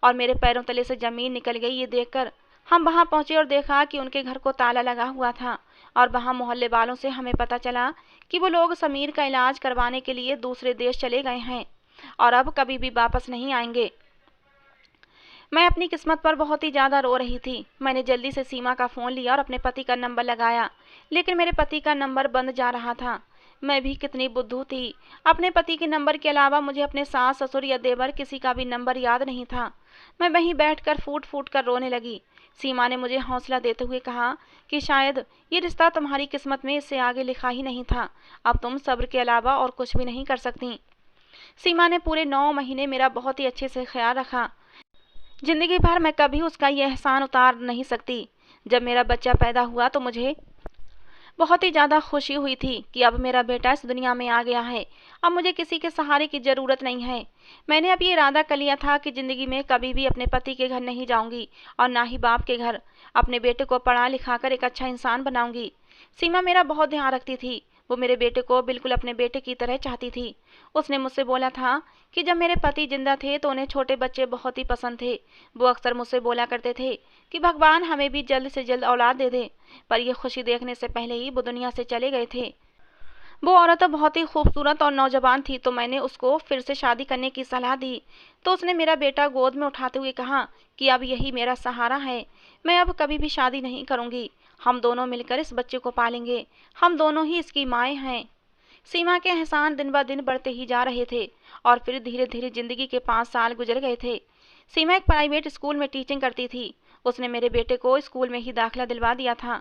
Speaker 1: और मेरे पैरों तले से ज़मीन निकल गई। ये देखकर हम वहाँ पहुँचे और देखा कि उनके घर को ताला लगा हुआ था और वहाँ मोहल्ले वालों से हमें पता चला कि वो लोग समीर का इलाज करवाने के लिए दूसरे देश चले गए हैं और अब कभी भी वापस नहीं आएंगे। मैं अपनी किस्मत पर बहुत ही ज़्यादा रो रही थी। मैंने जल्दी से सीमा का फ़ोन लिया और अपने पति का नंबर लगाया, लेकिन मेरे पति का नंबर बंद जा रहा था। मैं भी कितनी बुद्धू थी, अपने पति के नंबर के अलावा मुझे अपने सास ससुर या देवर किसी का भी नंबर याद नहीं था। मैं वहीं बैठकर फूट फूट कर रोने लगी। सीमा ने मुझे हौसला देते हुए कहा कि शायद ये रिश्ता तुम्हारी किस्मत में इससे आगे लिखा ही नहीं था, अब तुम सब्र के अलावा और कुछ भी नहीं कर सकती। सीमा ने पूरे 9 महीने मेरा बहुत ही अच्छे से ख्याल रखा। जिंदगी भर मैं कभी उसका ये एहसान उतार नहीं सकती। जब मेरा बच्चा पैदा हुआ तो मुझे बहुत ही ज़्यादा खुशी हुई थी कि अब मेरा बेटा इस दुनिया में आ गया है। अब मुझे किसी के सहारे की ज़रूरत नहीं है। मैंने अब ये इरादा कर लिया था कि ज़िंदगी में कभी भी अपने पति के घर नहीं जाऊंगी और ना ही बाप के घर। अपने बेटे को पढ़ा लिखा कर एक अच्छा इंसान बनाऊंगी। सीमा मेरा बहुत ध्यान रखती थी। वो मेरे बेटे को बिल्कुल अपने बेटे की तरह चाहती थी। उसने मुझसे बोला था कि जब मेरे पति जिंदा थे तो उन्हें छोटे बच्चे बहुत ही पसंद थे। वो अक्सर मुझसे बोला करते थे कि भगवान हमें भी जल्द से जल्द औलाद दे दे, पर यह खुशी देखने से पहले ही वो दुनिया से चले गए थे। वो औरत तो बहुत ही खूबसूरत और नौजवान थी, तो मैंने उसको फिर से शादी करने की सलाह दी। तो उसने मेरा बेटा गोद में उठाते हुए कहा कि अब यही मेरा सहारा है, मैं अब कभी भी शादी नहीं करूंगी। हम दोनों मिलकर इस बच्चे को पालेंगे, हम दोनों ही इसकी माएँ हैं। सीमा के एहसान दिन ब दिन बढ़ते ही जा रहे थे और फिर धीरे धीरे जिंदगी के 5 साल गुजर गए थे। सीमा एक प्राइवेट स्कूल में टीचिंग करती थी। उसने मेरे बेटे को स्कूल में ही दाखिला दिलवा दिया था।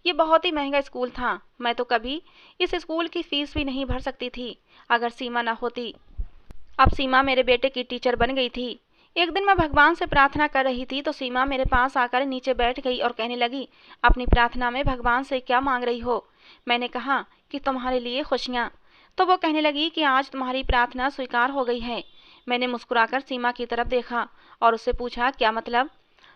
Speaker 1: ये बहुत ही महंगा स्कूल था, मैं तो कभी इस स्कूल की फीस भी नहीं भर सकती थी अगर सीमा न होती। अब सीमा मेरे बेटे की टीचर बन गई थी। एक दिन मैं भगवान से प्रार्थना कर रही थी तो सीमा मेरे पास आकर नीचे बैठ गई और कहने लगी, अपनी प्रार्थना में भगवान से क्या मांग रही हो? मैंने कहा कि तुम्हारे लिए खुशियाँ। तो वो कहने लगी कि आज तुम्हारी प्रार्थना स्वीकार हो गई है। मैंने मुस्कुराकर सीमा की तरफ देखा और उससे पूछा, क्या मतलब?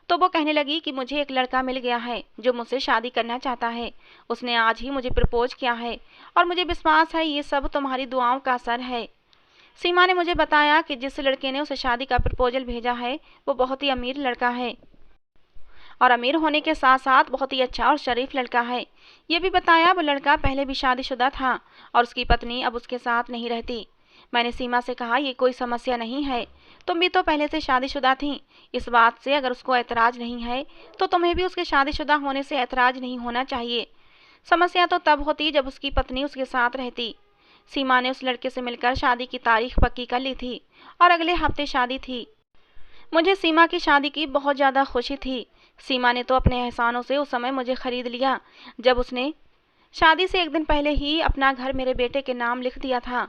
Speaker 1: तो वो कहने लगी कि मुझे एक लड़का मिल गया है जो मुझसे शादी करना चाहता है। उसने आज ही मुझे प्रपोज किया है और मुझे विश्वास है ये सब तुम्हारी दुआओं का असर है। सीमा ने मुझे बताया कि जिस लड़के ने उसे शादी का प्रपोजल भेजा है वो बहुत ही अमीर लड़का है और अमीर होने के साथ साथ बहुत ही अच्छा और शरीफ लड़का है। ये भी बताया वो लड़का पहले भी शादीशुदा था और उसकी पत्नी अब उसके साथ नहीं रहती। मैंने सीमा से कहा, ये कोई समस्या नहीं है, तुम भी तो पहले से शादीशुदा थी। इस बात से अगर उसको ऐतराज नहीं है तो तुम्हें भी उसके शादीशुदा होने से ऐतराज नहीं होना चाहिए। समस्या तो तब होती जब उसकी पत्नी उसके साथ रहती। सीमा ने उस लड़के से मिलकर शादी की तारीख पक्की कर ली थी और अगले हफ्ते शादी थी। मुझे सीमा की शादी की बहुत ज़्यादा खुशी थी। सीमा ने तो अपने एहसानों से उस समय मुझे खरीद लिया जब उसने शादी से एक दिन पहले ही अपना घर मेरे बेटे के नाम लिख दिया था।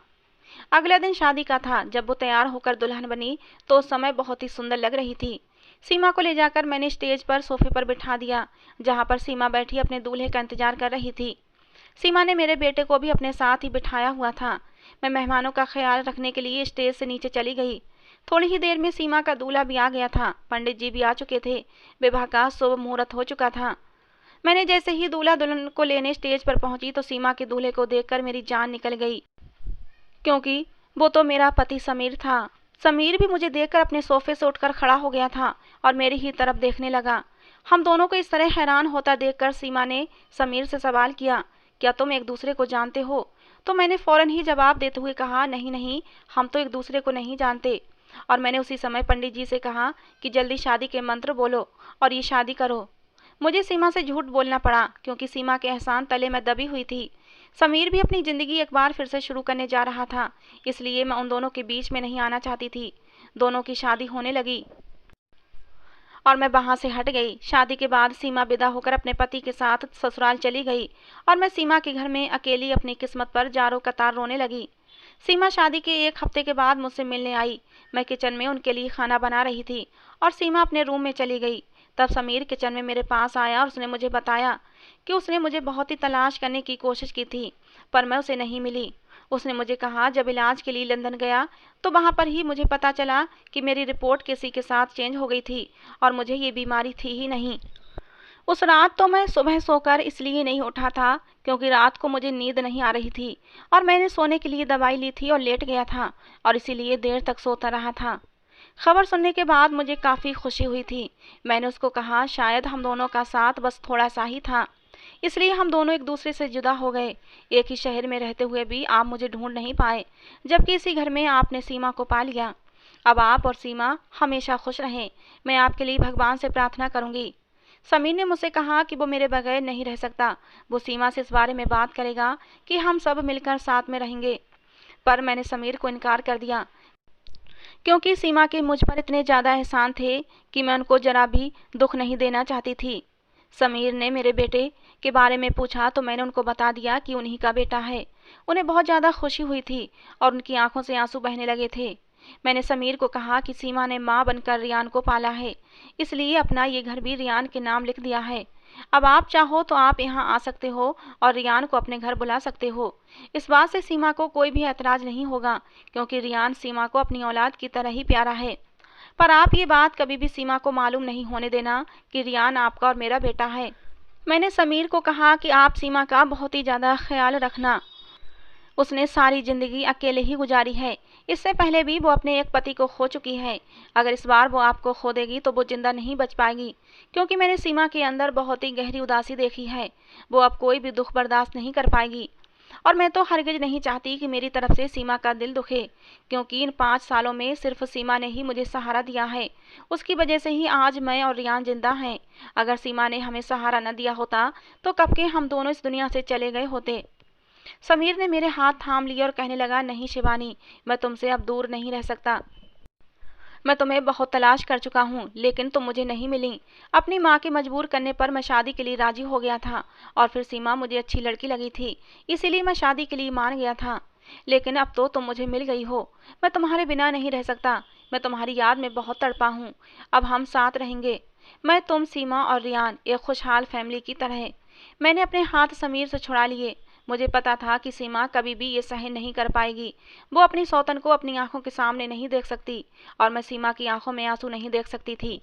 Speaker 1: अगला दिन शादी का था। जब वो तैयार होकर दुल्हन बनी तो उस समय बहुत ही सुंदर लग रही थी। सीमा को ले जाकर मैंने स्टेज पर सोफे पर बिठा दिया जहाँ पर सीमा बैठी अपने दूल्हे का इंतजार कर रही थी। सीमा ने मेरे बेटे को भी अपने साथ ही बिठाया हुआ था। मैं मेहमानों का ख्याल रखने के लिए स्टेज से नीचे चली गई। थोड़ी ही देर में सीमा का दूल्हा भी आ गया था। पंडित जी भी आ चुके थे। विवाह का शुभ मुहूर्त हो चुका था। मैंने जैसे ही दूल्हा दुल्हन को लेने स्टेज पर पहुंची तो सीमा के दूल्हे को देखकर मेरी जान निकल गई, क्योंकि वो तो मेरा पति समीर था। समीर भी मुझे देखकर अपने सोफे से उठकर खड़ा हो गया था और मेरी ही तरफ देखने लगा। हम दोनों को इस तरह हैरान होता देखकर सीमा ने समीर से सवाल किया, क्या तुम एक दूसरे को जानते हो? तो मैंने फौरन ही जवाब देते हुए कहा, नहीं नहीं, हम तो एक दूसरे को नहीं जानते। और मैंने उसी समय पंडित जी से कहा कि जल्दी शादी के मंत्र बोलो और ये शादी करो। मुझे सीमा से झूठ बोलना पड़ा क्योंकि सीमा के एहसान तले मैं दबी हुई थी। समीर भी अपनी ज़िंदगी एक बार फिर से शुरू करने जा रहा था, इसलिए मैं उन दोनों के बीच में नहीं आना चाहती थी। दोनों की शादी होने लगी और मैं वहाँ से हट गई। शादी के बाद सीमा विदा होकर अपने पति के साथ ससुराल चली गई और मैं सीमा के घर में अकेली अपनी किस्मत पर जारो कतार रोने लगी। सीमा शादी के एक हफ्ते के बाद मुझसे मिलने आई। मैं किचन में उनके लिए खाना बना रही थी और सीमा अपने रूम में चली गई। तब समीर किचन में मेरे पास आया और उसने मुझे बताया कि उसने मुझे बहुत ही तलाश करने की कोशिश की थी पर मैं उसे नहीं मिली। उसने मुझे कहा जब इलाज के लिए लंदन गया तो वहाँ पर ही मुझे पता चला कि मेरी रिपोर्ट किसी के साथ चेंज हो गई थी और मुझे ये बीमारी थी ही नहीं। उस रात तो मैं सुबह सोकर इसलिए नहीं उठा था क्योंकि रात को मुझे नींद नहीं आ रही थी और मैंने सोने के लिए दवाई ली थी और लेट गया था और इसीलिए देर तक सोता रहा था। खबर सुनने के बाद मुझे काफ़ी खुशी हुई थी। मैंने उसको कहा शायद हम दोनों का साथ बस थोड़ा सा ही था, इसलिए हम दोनों एक दूसरे से जुदा हो गए। एक ही शहर में रहते हुए भी आप मुझे ढूंढ नहीं पाए, जबकि इसी घर में आपने सीमा को पा लिया। अब आप और सीमा हमेशा खुश रहें। मैं आपके लिए भगवान से प्रार्थना करूंगी। समीर ने मुझसे कहा कि वो मेरे बगैर नहीं रह सकता। वो सीमा से इस बारे में बात करेगा कि हम सब मिलकर साथ में रहेंगे। पर मैंने समीर को इनकार कर दिया क्योंकि सीमा के मुझ पर इतने ज़्यादा एहसान थे कि मैं उनको ज़रा भी दुख नहीं देना चाहती थी। समीर ने मेरे बेटे के बारे में पूछा तो मैंने उनको बता दिया कि उन्हीं का बेटा है। उन्हें बहुत ज़्यादा खुशी हुई थी और उनकी आंखों से आंसू बहने लगे थे। मैंने समीर को कहा कि सीमा ने माँ बनकर रियान को पाला है, इसलिए अपना ये घर भी रियान के नाम लिख दिया है। अब आप चाहो तो आप यहाँ आ सकते हो और रियान को अपने घर बुला सकते हो। इस बात से सीमा को कोई भी ऐतराज़ नहीं होगा क्योंकि रियान सीमा को अपनी औलाद की तरह ही प्यारा है। पर आप ये बात कभी भी सीमा को मालूम नहीं होने देना कि रियान आपका और मेरा बेटा है। मैंने समीर को कहा कि आप सीमा का बहुत ही ज़्यादा ख्याल रखना। उसने सारी ज़िंदगी अकेले ही गुजारी है। इससे पहले भी वो अपने एक पति को खो चुकी है। अगर इस बार वो आपको खो देगी तो वो जिंदा नहीं बच पाएगी, क्योंकि मैंने सीमा के अंदर बहुत ही गहरी उदासी देखी है। वो अब कोई भी दुख बर्दाश्त नहीं कर पाएगी। और मैं तो हरगिज नहीं चाहती कि मेरी तरफ से सीमा का दिल दुखे, क्योंकि इन 5 सालों में सिर्फ सीमा ने ही मुझे सहारा दिया है। उसकी वजह से ही आज मैं और रियान जिंदा हैं। अगर सीमा ने हमें सहारा न दिया होता तो कब के हम दोनों इस दुनिया से चले गए होते। समीर ने मेरे हाथ थाम लिए और कहने लगा, नहीं शिवानी, मैं तुमसे अब दूर नहीं रह सकता। मैं तुम्हें बहुत तलाश कर चुका हूँ, लेकिन तुम मुझे नहीं मिली। अपनी माँ के मजबूर करने पर मैं शादी के लिए राजी हो गया था, और फिर सीमा मुझे अच्छी लड़की लगी थी, इसीलिए मैं शादी के लिए मान गया था। लेकिन अब तो तुम मुझे मिल गई हो। मैं तुम्हारे बिना नहीं रह सकता। मैं तुम्हारी याद में बहुत तड़पा हूँ। अब हम साथ रहेंगे, मैं, तुम, सीमा और रियान, एक खुशहाल फैमिली की तरह। मैंने अपने हाथ समीर से छुड़ा लिए। मुझे पता था कि सीमा कभी भी ये सहन नहीं कर पाएगी। वो अपनी सौतन को अपनी आंखों के सामने नहीं देख सकती, और मैं सीमा की आंखों में आंसू नहीं देख सकती थी।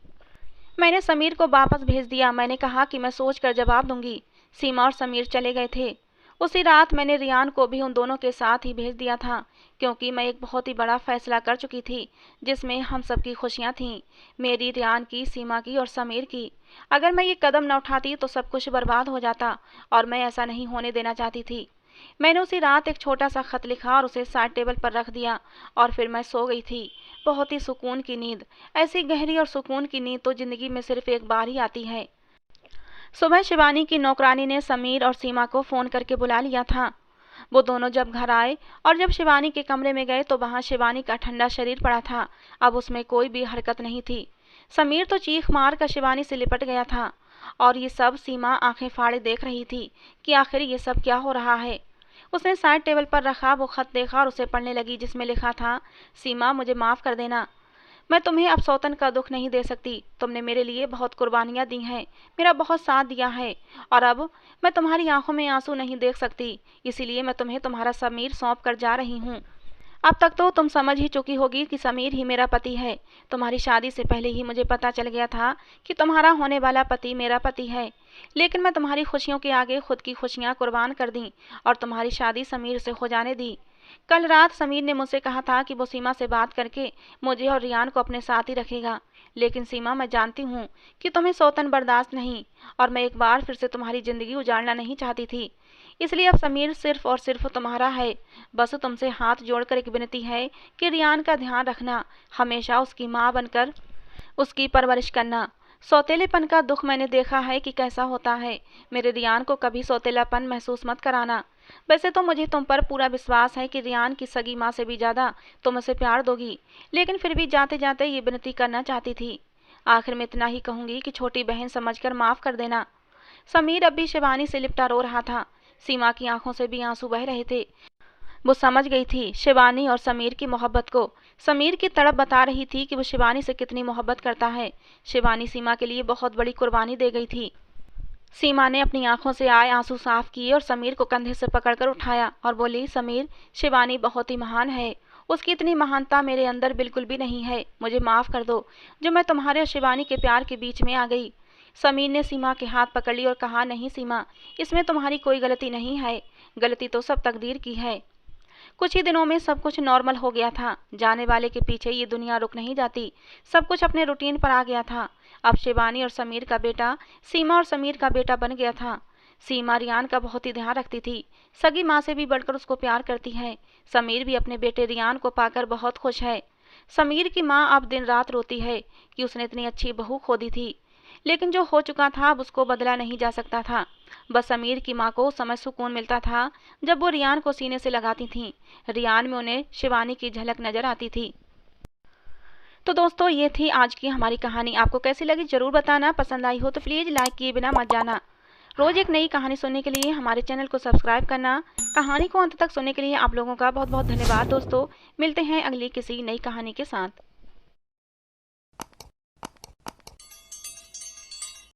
Speaker 1: मैंने समीर को वापस भेज दिया। मैंने कहा कि मैं सोच कर जवाब दूंगी। सीमा और समीर चले गए थे। उसी रात मैंने रियान को भी उन दोनों के साथ ही भेज दिया था, क्योंकि मैं एक बहुत ही बड़ा फैसला कर चुकी थी, जिसमें हम सबकी खुशियां थीं, मेरी, रियान की, सीमा की और समीर की। अगर मैं ये कदम न उठाती तो सब कुछ बर्बाद हो जाता, और मैं ऐसा नहीं होने देना चाहती थी। मैंने उसी रात एक छोटा सा खत लिखा और उसे साइड टेबल पर रख दिया, और फिर मैं सो गई थी। बहुत ही सुकून की नींद। ऐसी गहरी और सुकून की नींद तो जिंदगी में सिर्फ एक बार ही आती है। सुबह शिवानी की नौकरानी ने समीर और सीमा को फोन करके बुला लिया था। वो दोनों जब घर आए और जब शिवानी के कमरे में गए तो वहां शिवानी का ठंडा शरीर पड़ा था। अब उसमें कोई भी हरकत नहीं थी। समीर तो चीख मार कर शिवानी से लिपट गया था, और ये सब सीमा आंखें फाड़े देख रही थी कि आखिर ये सब क्या हो रहा है। उसने साइड टेबल पर रखा वो खत देखा और उसे पढ़ने लगी, जिसमें लिखा था, सीमा, मुझे माफ कर देना। मैं तुम्हें अब सौतन का दुख नहीं दे सकती। तुमने मेरे लिए बहुत कुर्बानियां दी हैं, मेरा बहुत साथ दिया है, और अब मैं तुम्हारी आंखों में आंसू नहीं देख सकती, इसीलिए मैं तुम्हें तुम्हारा समीर सौंप कर जा रही हूँ। अब तक तो तुम समझ ही चुकी होगी कि समीर ही मेरा पति है। तुम्हारी शादी से पहले ही मुझे पता चल गया था कि तुम्हारा होने वाला पति मेरा पति है, लेकिन मैं तुम्हारी खुशियों के आगे खुद की खुशियां कुर्बान कर दी और तुम्हारी शादी समीर से हो जाने दी। कल रात समीर ने मुझसे कहा था कि वो सीमा से बात करके मुझे और रियान को अपने साथ ही रखेगा, लेकिन सीमा, मैं जानती हूँ कि तुम्हें सौतन बर्दाश्त नहीं, और मैं एक बार फिर से तुम्हारी जिंदगी उजाड़ना नहीं चाहती थी, इसलिए अब समीर सिर्फ और सिर्फ तुम्हारा है। बस तुमसे हाथ जोड़कर एक विनती है कि रियान का ध्यान रखना, हमेशा उसकी माँ बनकर उसकी परवरिश करना। सौतेलेपन का दुख मैंने देखा है कि कैसा होता है। मेरे रियान को कभी सौतेलापन महसूस मत कराना। वैसे तो मुझे तुम पर पूरा विश्वास है कि रियान की सगी माँ से भी ज्यादा तुम उसे प्यार दोगी, लेकिन फिर भी जाते जाते ये विनती करना चाहती थी। आखिर में इतना ही कहूंगी कि छोटी बहन समझकर माफ कर देना। समीर अब भी शिवानी से लिपटा रो रहा था। सीमा की आंखों से भी आंसू बह रहे थे। वो समझ गई थी शिवानी और समीर की मोहब्बत को। समीर की तड़प बता रही थी कि वो शिवानी से कितनी मोहब्बत करता है। शिवानी सीमा के लिए बहुत बड़ी कुर्बानी दे गई थी। सीमा ने अपनी आंखों से आए आंसू साफ किए और समीर को कंधे से पकड़कर उठाया और बोली, समीर, शिवानी बहुत ही महान है। उसकी इतनी महानता मेरे अंदर बिल्कुल भी नहीं है। मुझे माफ कर दो जो मैं तुम्हारे और शिवानी के प्यार के बीच में आ गई। समीर ने सीमा के हाथ पकड़ ली और कहा, नहीं सीमा, इसमें तुम्हारी कोई गलती नहीं है। गलती तो सब तकदीर की है। कुछ ही दिनों में सब कुछ नॉर्मल हो गया था। जाने वाले के पीछे ये दुनिया रुक नहीं जाती। सब कुछ अपने रूटीन पर आ गया था। अब शिवानी और समीर का बेटा सीमा और समीर का बेटा बन गया था। सीमा रियान का बहुत ही ध्यान रखती थी, सगी माँ से भी बढ़कर उसको प्यार करती है। समीर भी अपने बेटे रियान को पाकर बहुत खुश है। समीर की माँ अब दिन रात रोती है कि उसने इतनी अच्छी बहू खो दी थी, लेकिन जो हो चुका था अब उसको बदला नहीं जा सकता था। बस समीर की माँ को उस समय सुकून मिलता था जब वो रियान को सीने से लगाती थीं। रियान में उन्हें शिवानी की झलक नजर आती थी। तो दोस्तों, ये थी आज की हमारी कहानी। आपको कैसी लगी जरूर बताना। पसंद आई हो तो प्लीज़ लाइक किए बिना मत जाना। रोज एक नई कहानी सुनने के लिए हमारे चैनल को सब्सक्राइब करना। कहानी को अंत तक सुनने के लिए आप लोगों का बहुत बहुत धन्यवाद दोस्तों। मिलते हैं अगली किसी नई कहानी के साथ।